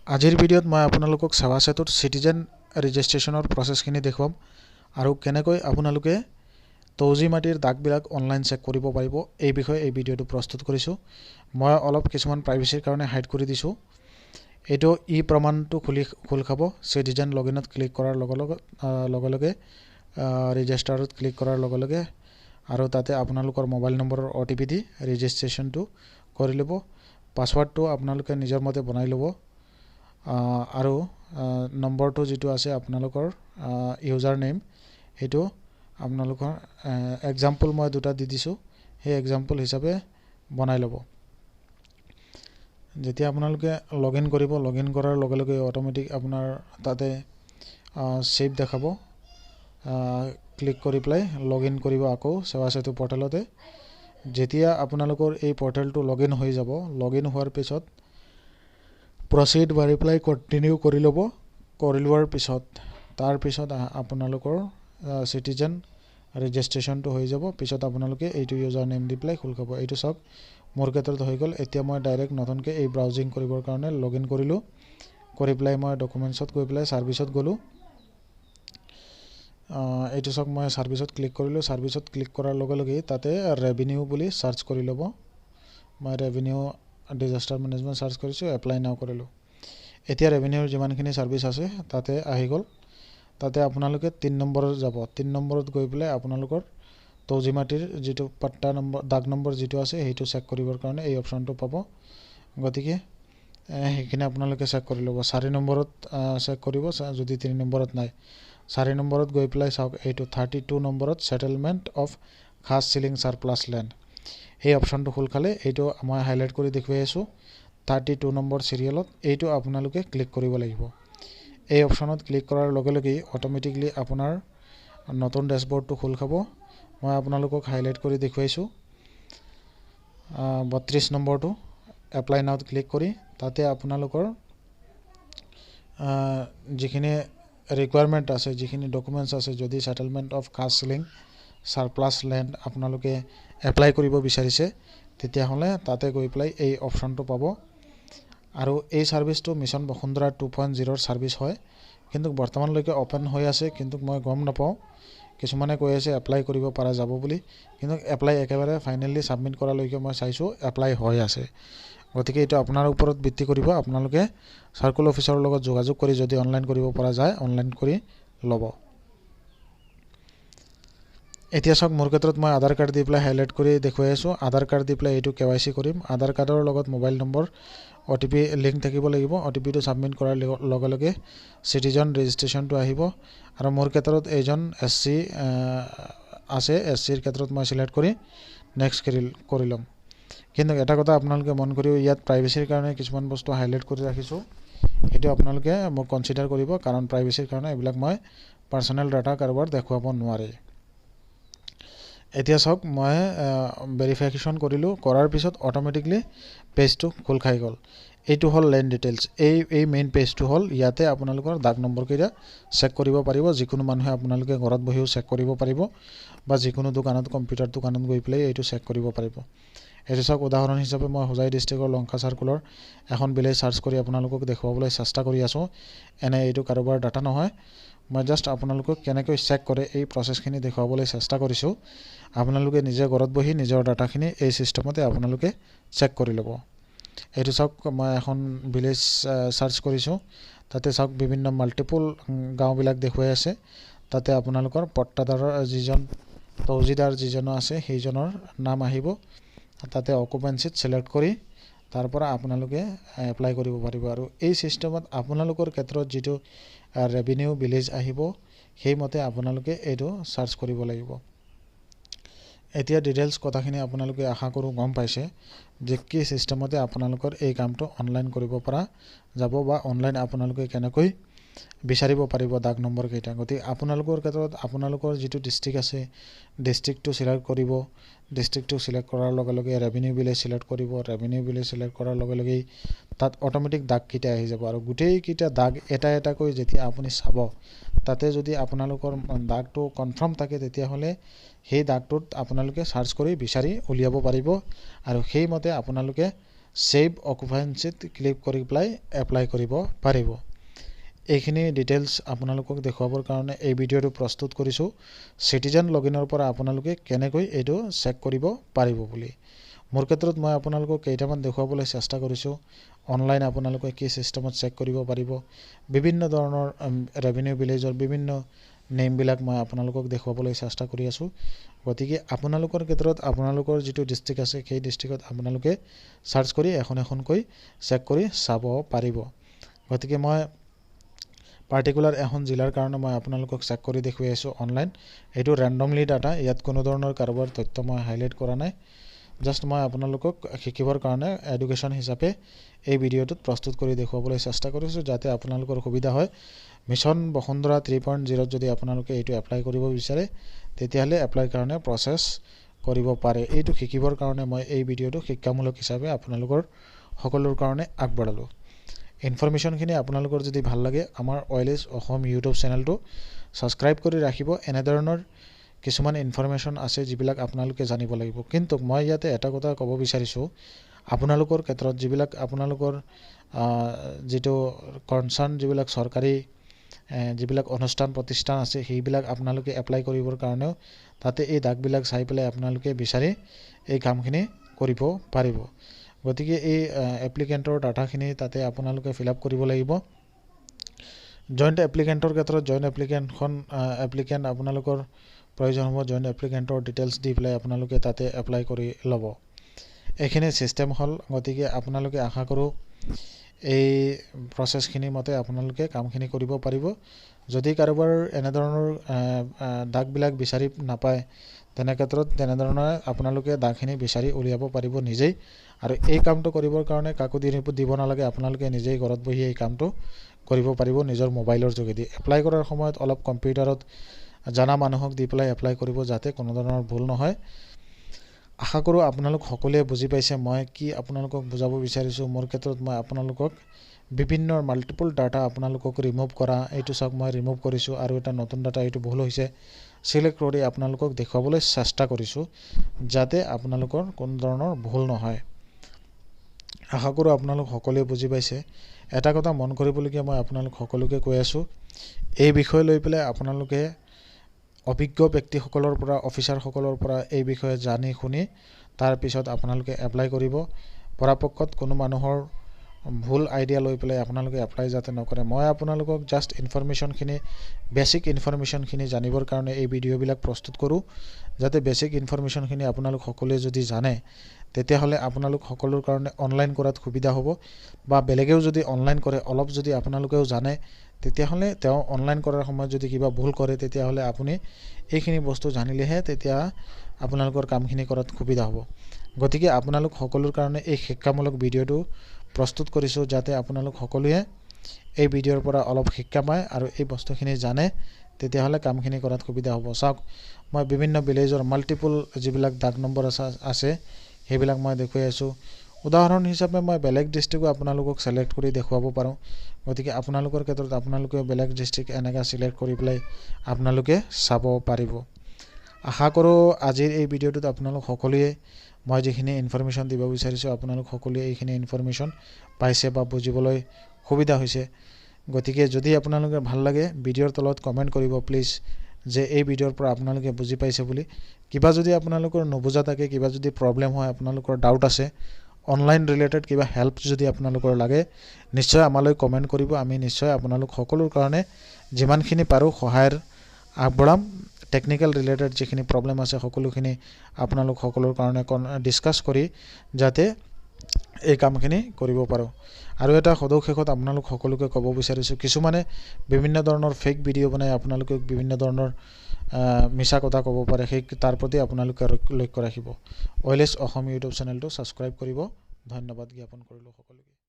আজিৰ ভিডিঅ'ত মই আপোনালোকক সেৱা সেতুৰ সিটিজেন ৰেজিষ্ট্ৰেশ্যনৰ প্ৰচেছখিনি দেখুৱাম আৰু কেনেকৈ আপোনালোকে তৌজি মাটিৰ দাগবিলাক অনলাইন চেক কৰিব পাৰিব এই বিষয়ে এই ভিডিঅ'টো প্ৰস্তুত কৰিছোঁ। মই অলপ কিছুমান প্ৰাইভেচিৰ কাৰণে হাইড কৰি দিছোঁ। এইটো ই প্ৰমাণটো খোল খাব। সিটিজেন লগইনত ক্লিক কৰাৰ লগে লগে ৰেজিষ্টাৰত ক্লিক কৰাৰ লগে লগে আৰু তাতে আপোনালোকৰ মোবাইল নম্বৰৰ OTP দি ৰেজিষ্ট্ৰেশ্যনটো কৰি ল'ব। পাছৱাৰ্ডটো আপোনালোকে নিজৰ মতে বনাই ল'ব আৰু নম্বৰটো যিটো আছে আপোনালোকৰ ইউজাৰ নেম সেইটো আপোনালোকৰ এক্সাম্পল মই দুটা দি দিছোঁ, সেই এক্সাম্পল হিচাপে বনাই ল'ব। যেতিয়া আপোনালোকে লগইন কৰিব, লগইন কৰাৰ লগে লগে অটোমেটিক আপোনাৰ তাতে সেভ দেখাব। ক্লিক কৰি পেলাই লগইন কৰিব আকৌ সেৱা সেতু পৰ্টেলতে। যেতিয়া আপোনালোকৰ এই পৰ্টেলটো লগইন হৈ যাব, লগইন হোৱাৰ পিছত প্ৰচিড বা ৰিপ্লাই কণ্টিনিউ কৰি ল'ব। কৰি লোৱাৰ পিছত তাৰপিছত আপোনালোকৰ সিটিজেন ৰেজিষ্ট্ৰেশ্যনটো হৈ যাব। পিছত আপোনালোকে এইটো ইউজাৰ নেম দি পেলাই খোল খাব। এইটো চাওক মোৰ ক্ষেত্ৰত হৈ গ'ল। এতিয়া মই ডাইৰেক্ট নতুনকৈ এই ব্ৰাউজিং কৰিবৰ কাৰণে লগইন কৰিলোঁ। কৰি পেলাই মই ডকুমেণ্টছত গৈ পেলাই ছাৰ্ভিচত গ'লোঁ। এইটো চাওক মই ছাৰ্ভিচত ক্লিক কৰিলোঁ। ছাৰ্ভিচত ক্লিক কৰাৰ লগে লগে তাতে ৰেভিনিউ বুলি চাৰ্চ কৰি ল'ব। মই ৰেভিনিউ ডিজাষ্টাৰ মেনেজমেণ্ট চাৰ্চ কৰিছোঁ, এপ্লাই নাও কৰিলোঁ। এতিয়া ৰেভিনিউৰ যিমানখিনি ছাৰ্ভিচ আছে তাতে আহি গ'ল। তাতে আপোনালোকে 3 নম্বৰত যাব। 3 নম্বৰত গৈ পেলাই আপোনালোকৰ তৌজি মাটিৰ যিটো পাট্টা নম্বৰ দাগ নম্বৰ যিটো আছে সেইটো চেক কৰিবৰ কাৰণে এই অপশ্যনটো পাব। গতিকে সেইখিনি আপোনালোকে চেক কৰি ল'ব। 4 নম্বৰত চেক কৰিব যদি 3 নম্বৰত নাই। 4 নম্বৰত গৈ পেলাই চাওক এইটো 32 নম্বৰত settlement of khas ceiling surplus land সেই অপশ্যনটো খোল খালে। এইটো মই হাইলাইট কৰি দেখুৱাই আছোঁ। 32 নম্বৰ চিৰিয়েলত এইটো আপোনালোকে ক্লিক কৰিব লাগিব। এই অপশ্যনত ক্লিক কৰাৰ লগে লগেই অটোমেটিকলি আপোনাৰ নতুন ডেছবৰ্ডটো খোল খাব। মই আপোনালোকক হাইলাইট কৰি দেখুৱাইছোঁ। 32 নম্বৰটো এপ্লাই নাওত ক্লিক কৰি তাতে আপোনালোকৰ যিখিনি ৰিকুৱাৰমেণ্ট আছে, যিখিনি ডকুমেণ্টছ আছে, যদি settlement of khas ceiling surplus land আপোনালোকে এপ্লাই কৰিব বিচাৰিছে তেতিয়াহ'লে তাতে গৈ পেলাই এই অপশ্যনটো পাব। আৰু এই ছাৰ্ভিচটো মিছন বসুন্ধৰা 2.0ৰ ছাৰ্ভিচ হয়, কিন্তু বৰ্তমানলৈকে অ'পেন হৈ আছে। কিন্তু মই গম নাপাওঁ, কিছুমানে কৈ আছে এপ্লাই কৰিব পৰা যাব বুলি, কিন্তু এপ্লাই একেবাৰে ফাইনেলি ছাবমিট কৰালৈকে মই চাইছোঁ এপ্লাই হৈ আছে। গতিকে এইটো আপোনাৰ ওপৰত ভিত্তি কৰিব। আপোনালোকে চাৰ্কুল অফিচাৰৰ লগত যোগাযোগ কৰি যদি অনলাইন কৰিব পৰা যায় অনলাইন কৰি ল'ব। এতিয়া চাওক মোৰ ক্ষেত্ৰত মই আধাৰ কাৰ্ড দি পেলাই হাইলাইট কৰি দেখুৱাই আছোঁ। আধাৰ কাৰ্ড দি পেলাই এইটো KYC কৰিম। আধাৰ কাৰ্ডৰ লগত মোবাইল নম্বৰ OTP লিংক থাকিব লাগিব। OTPটো ছাবমিট কৰাৰ লগে লগে সিটিজেন ৰেজিষ্ট্ৰেশ্যনটো আহিব। আৰু মোৰ ক্ষেত্ৰত এইজন SC আছে, SCৰ ক্ষেত্ৰত মই চিলেক্ট কৰি নেক্সট কৰি ল'ম। কিন্তু এটা কথা আপোনালোকে মন কৰিব, ইয়াত প্ৰাইভেচিৰ কাৰণে কিছুমান বস্তু হাইলাইট কৰি ৰাখিছোঁ। সেইটো আপোনালোকে মোক কনচিডাৰ কৰিব, কাৰণ প্ৰাইভেচিৰ কাৰণে এইবিলাক মই পাৰ্চনেল ডাটা কাৰোবাৰ দেখুৱাব নোৱাৰে। এতিয়া চাওক মই ভেৰিফিকেশ্যন কৰিলোঁ। কৰাৰ পিছত অটোমেটিকলি পেজটো খোল খাই গ'ল। এইটো হ'ল লেণ্ড ডিটেইলছ। এই মেইন পেজটো হ'ল ইয়াতে আপোনালোকৰ দাগ নম্বৰকেইটা চেক কৰিব পাৰিব। যিকোনো মানুহে আপোনালোকে ঘৰত বহিও চেক কৰিব পাৰিব বা যিকোনো দোকানত কম্পিউটাৰ দোকানত গৈ পেলাই এইটো চেক কৰিব পাৰিব। এইটো চাওক উদাহৰণ হিচাপে মই হোজাই ডিষ্ট্ৰিক্টৰ লংকা চাৰ্কুলৰ এখন ভিলেজ চাৰ্চ কৰি আপোনালোকক দেখুৱাবলৈ চেষ্টা কৰি আছোঁ। এইটো কাৰোবাৰ ডাটা নহয়, মই জাষ্ট আপোনালোকক কেনেকৈ চেক কৰে এই প্ৰচেছখিনি দেখুৱাবলৈ চেষ্টা কৰিছোঁ। আপোনালোকে নিজে ঘৰত বহি নিজৰ ডাটাখিনি এই ছিষ্টেমতে আপোনালোকে চেক কৰি ল'ব। এইটো চাওক মই এখন ভিলেজ চাৰ্চ কৰিছোঁ। তাতে চাওক বিভিন্ন মাল্টিপল গাঁওবিলাক দেখুৱাই আছে। তাতে আপোনালোকৰ পট্টাদাৰৰ যিজন তৌজিদাৰ যিজন আছে সেইজনৰ নাম আহিব। তাতে অকুপেঞ্চিত চিলেক্ট কৰি তাৰ পৰা আপোনালোকে এপ্লাই কৰিব পাৰিব। আৰু এই ছিষ্টেমত আপোনালোকৰ ক্ষেত্ৰত যিটো ৰেভিনিউ ভিলেজ আহিব সেইমতে আপোনালোকে এইটো চাৰ্চ কৰিব লাগিব। এতিয়া ডিটেইলছ কথাখিনি আপোনালোকে আশা কৰোঁ গম পাইছে যে কি ছিষ্টেমতে আপোনালোকৰ এই কামটো অনলাইন কৰিব পৰা যাব বা অনলাইন আপোনালোকে কেনেকৈ বিচাৰিব পাৰিব দাগ নম্বৰকেইটা। গতিকে আপোনালোকৰ ক্ষেত্ৰত আপোনালোকৰ যিটো ডিষ্ট্ৰিক্ট আছে ডিষ্ট্ৰিক্টটো চিলেক্ট কৰিব। ডিষ্ট্ৰিক্টটো চিলেক্ট কৰাৰ লগে লগে ৰেভিনিউ ভিলেজ চিলেক্ট কৰিব। ৰেভিনিউ ভিলেজ চিলেক্ট কৰাৰ লগে লগেই তাত অটোমেটিক দাগকেইটা আহি যাব। আৰু গোটেইকেইটা দাগ এটা এটাকৈ যেতিয়া আপুনি চাব, তাতে যদি আপোনালোকৰ দাগটো কনফাৰ্ম থাকে তেতিয়াহ'লে সেই দাগটোত আপোনালোকে চাৰ্চ কৰি বিচাৰি উলিয়াব পাৰিব। আৰু সেইমতে আপোনালোকে সেভ অকুপেন্সিত ক্লিক কৰি পেলাই এপ্লাই কৰিব পাৰিব। এইখিনি ডিটেইলছ আপোনালোকক দেখুৱাবৰ কাৰণে এই ভিডিঅ'টো প্ৰস্তুত কৰিছোঁ। চিটিজেন লগইনৰ পৰা আপোনালোকে কেনেকৈ এইটো চেক কৰিব পাৰিব বুলি। মোৰ ক্ষেত্ৰত মই আপোনালোকক কেইটামান দেখুৱাবলৈ চেষ্টা কৰিছোঁ। অনলাইন আপোনালোকে কি চিষ্টেমত চেক কৰিব পাৰিব, বিভিন্ন ধৰণৰ ৰেভিনিউ ভিলেজৰ বিভিন্ন নেমবিলাক মই আপোনালোকক দেখুৱাবলৈ চেষ্টা কৰি আছোঁ। গতিকে আপোনালোকৰ ক্ষেত্ৰত আপোনালোকৰ যিটো ডিষ্ট্ৰিক্ট আছে সেই ডিষ্ট্ৰিক্টত আপোনালোকে চাৰ্চ কৰি এখন এখনকৈ চেক কৰি চাব পাৰিব। গতিকে মই পাৰ্টিকুলাৰ এখন জিলাৰ কাৰণে মই আপোনালোকক চেক কৰি দেখুৱাই আছোঁ অনলাইন। এইটো ৰেণ্ডমলি ডাটা, ইয়াত কোনো ধৰণৰ কাৰোবাৰ তথ্য মই হাইলাইট কৰা নাই। জাষ্ট মই আপোনালোকক শিকিবৰ কাৰণে এডুকেশ্যন হিচাপে এই ভিডিঅ'টোত প্ৰস্তুত কৰি দেখুৱাবলৈ চেষ্টা কৰিছোঁ, যাতে আপোনালোকৰ সুবিধা হয়। মিছন বসুন্ধৰা 3.0 যদি আপোনালোকে এইটো এপ্লাই কৰিব বিচাৰে তেতিয়াহ'লে এপ্লাইৰ কাৰণে প্ৰচেছ কৰিব পাৰে। এইটো শিকিবৰ কাৰণে মই এই ভিডিঅ'টো শিক্ষামূলক হিচাপে আপোনালোকৰ সকলোৰ কাৰণে আগবঢ়ালোঁ। ইনফৰমেশ্যনখিনি আপোনালোকৰ যদি ভাল লাগে আমাৰ অইলেজ অসম ইউটিউব চেনেলটো ছাবস্ক্ৰাইব কৰি ৰাখিব। এনেধৰণৰ কিছুমান ইনফৰমেশ্যন আছে যিবিলাক আপোনালোকে জানিব লাগিব। কিন্তু মই ইয়াতে এটা কথা ক'ব বিচাৰিছোঁ, আপোনালোকৰ ক্ষেত্ৰত যিবিলাক আপোনালোকৰ যিটো কনচাৰ্ণ যিবিলাক চৰকাৰী যিবিলাক অনুষ্ঠান প্ৰতিষ্ঠান আছে সেইবিলাক আপোনালোকে এপ্লাই কৰিবৰ কাৰণেও তাতে এই দাগবিলাক চাই পেলাই আপোনালোকে বিচাৰি এই কামখিনি কৰিব পাৰিব। গতিকে এই এপ্লিকেণ্টৰ ডাটাখিনি তাতে আপোনালোকে ফিল আপ কৰিব লাগিব। জইণ্ট এপ্লিকেণ্টৰ ক্ষেত্ৰত জইণ্ট এপ্লিকেণ্ট আপোনালোকৰ প্ৰয়োজন হ'ব। জইণ্ট এপ্লিকেণ্টৰ ডিটেইলছ দি পেলাই আপোনালোকে তাতে এপ্লাই কৰি ল'ব। এইখিনি ছিষ্টেম হ'ল। গতিকে আপোনালোকে আশা কৰোঁ এই প্ৰচেছখিনি মতে আপোনালোকে কামখিনি কৰিব পাৰিব। যদি কাৰোবাৰ এনেধৰণৰ দাগবিলাক বিচাৰি নাপায় তেনেধৰণে আপোনালোকে দাগখিনি বিচাৰি উলিয়াব পাৰিব নিজেই। আৰু এই কামটো কৰিবৰ কাৰণে কাকো দিব নালাগে, আপোনালোকে নিজেই ঘৰত বহি এই কামটো কৰিব পাৰিব নিজৰ মোবাইলৰ যোগেদি। এপ্লাই কৰাৰ সময়ত অলপ কম্পিউটাৰত জানা মানুহক দি পেলাই এপ্লাই কৰিব, যাতে কোনো ধৰণৰ ভুল নহয়। আশা কৰোঁ আপোনালোক সকলোৱে বুজি পাইছে মই কি আপোনালোকক বুজাব বিচাৰিছোঁ। মোৰ ক্ষেত্ৰত মই আপোনালোকক বিভিন্ন মাল্টিপল ডাটা আপোনালোকক ৰিমুভ কৰা, এইটো চাওক মই ৰিমুভ কৰিছোঁ আৰু এটা নতুন ডাটা এইটো ভুল হৈছে চিলেক্ট কৰি আপোনালোকক দেখুৱাবলৈ চেষ্টা কৰিছোঁ, যাতে আপোনালোকৰ কোনো ধৰণৰ ভুল নহয়। আশা কৰোঁ আপোনালোক সকলোৱে বুজি পাইছে। এটা কথা মন কৰিবলগীয়া মই আপোনালোক সকলোকে কৈ আছোঁ, এই বিষয় লৈ পেলাই আপোনালোকে অভিজ্ঞ ব্যক্তিসকলৰ পৰা অফিচাৰসকলৰ পৰা এই বিষয়ে জানি শুনি তাৰপিছত আপোনালোকে এপ্লাই কৰিব। পৰাপক্ষত কোনো মানুহৰ ভুল আইডিয়া লৈ পেলাই আপোনালোকে এপ্লাই যাতে নকৰে। মই আপোনালোকক জাষ্ট ইনফৰমেশ্যনখিনি বেছিক ইনফৰমেশ্যনখিনি জানিবৰ কাৰণে এই ভিডিঅ'বিলাক প্ৰস্তুত কৰোঁ, যাতে বেছিক ইনফৰমেশ্যনখিনি আপোনালোক সকলোৱে যদি জানে তেতিয়াহ'লে আপোনালোক সকলোৰ কাৰণে অনলাইন কৰাত সুবিধা হ'ব। বা বেলেগেও যদি অনলাইন কৰে অলপ যদি আপোনালোকেও জানে তেতিয়াহ'লে তেওঁ অনলাইন কৰাৰ সময়ত যদি কিবা ভুল কৰে তেতিয়াহ'লে আপুনি এইখিনি বস্তু জানিলেহে তেতিয়া আপোনালোকৰ কামখিনি কৰাত সুবিধা হ'ব। গতিকে আপোনালোক সকলোৰ কাৰণে এই শিক্ষামূলক ভিডিঅ'টো প্ৰস্তুত কৰিছোঁ, যাতে আপোনালোক সকলোৱে এই ভিডিঅ'ৰ পৰা অলপ শিক্ষা পায় আৰু এই বস্তুখিনি জানে, তেতিয়াহ'লে কামখিনি কৰাত সুবিধা হ'ব। চাওক মই বিভিন্ন ভিলেজৰ মাল্টিপল যিবিলাক দাগ নম্বৰ আছে সেইবিলাক মই দেখুৱাই আছোঁ। উদাহৰণ হিচাপে মই বেলেগ ডিষ্ট্ৰিক্টো আপোনালোকক ছিলেক্ট কৰি দেখুৱাব পাৰোঁ। গতিকে আপোনালোকৰ ক্ষেত্ৰত আপোনালোকে বেলেগ ডিষ্ট্ৰিক্ট এনেকৈ ছিলেক্ট কৰি পেলাই আপোনালোকে চাব পাৰিব। আশা কৰোঁ আজিৰ এই ভিডিঅ'টোত আপোনালোক সকলোৱে মই যিখিনি ইনফৰমেশ্যন দিব বিচাৰিছোঁ আপোনালোক সকলোৱে এইখিনি ইনফৰমেশ্যন পাইছে বা বুজিবলৈ সুবিধা হৈছে। গতিকে যদি আপোনালোকে ভাল লাগে ভিডিঅ'ৰ তলত কমেণ্ট কৰিব প্লিজ, যে এই ভিডিঅ'ৰ পৰা আপোনালোকে বুজি পাইছে বুলি। কিবা যদি আপোনালোকৰ নুবুজা থাকে, কিবা যদি প্ৰব্লেম হয়, আপোনালোকৰ ডাউট আছে, অনলাইন ৰিলেটেড কিবা হেল্প যদি আপোনালোকৰ লাগে নিশ্চয় আমালৈ কমেণ্ট কৰিব। আমি নিশ্চয় আপোনালোক সকলোৰ কাৰণে যিমানখিনি পাৰোঁ সহায়ৰ আগবঢ়াম। টেকনিকেল ৰিলেটেড যিখিনি প্ৰব্লেম আছে সকলোখিনি আপোনালোক সকলোৰ কাৰণে ডিছকাছ কৰি যাতে এই কামখিনি কৰিব পাৰোঁ। আৰু এটা সদৌ শেষত আপোনালোক সকলোকে ক'ব বিচাৰিছোঁ, কিছুমানে বিভিন্ন ধৰণৰ ফেক ভিডিঅ' বনাই আপোনালোকে বিভিন্ন ধৰণৰ মিছা কথা ক'ব পাৰে, তাৰ প্ৰতি আপোনালোকে লক্ষ্য ৰাখিব। অইলেজ অসম ইউটিউব চেনেলটো ছাবস্ক্ৰাইব কৰিব। ধন্যবাদ জ্ঞাপন কৰিলোঁ সকলোকে।